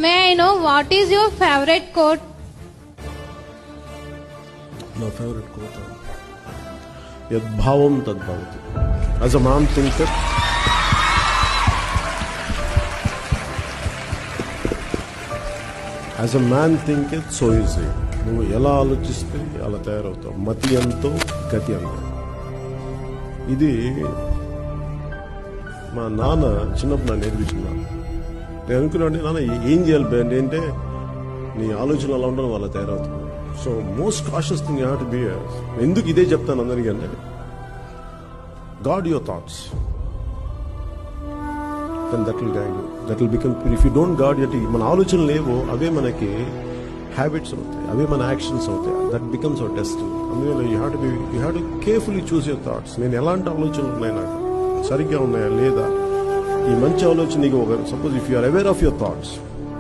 May I know what is your favorite quote? నా favourite quote యద్భావం తద్భవతి. As a man thinketh, as a man thinketh so is he. నువ్వు ఎలా ఆలోచిస్తే అలా తయారవుతావు. మతి ఎంతో గతి ఎంతో. ఇది మా నాన్న చిన్నప్పుడు నన్ను నేర్పించుకున్నాను. నేను అనుకున్నాను, నాన్న ఏం చేయాలి బేండి అంటే, నీ ఆలోచన అలా ఉండడం వల్ల తయారవుతుంది. So most cautious thing you have to be. ఎందుకు ఇదే చెప్తాను అందరికీ అంటే, guard your thoughts, then that will guide you, that will become pure. If you don't guard yet, మన ఆలోచనలు లేవో అవే మనకి హ్యాబిట్స్ అవుతాయి, అవే మన యాక్షన్స్ అవుతాయి. That becomes our destiny. అందువల్ల you have to carefully choose your thoughts. నేను ఎలాంటి ఆలోచనలు ఉన్నాయి, నాకు సరిగ్గా ఉన్నాయా లేదా, ఈ మంచి ఆలోచన నీకు ఒక suppose if you are aware of your thoughts,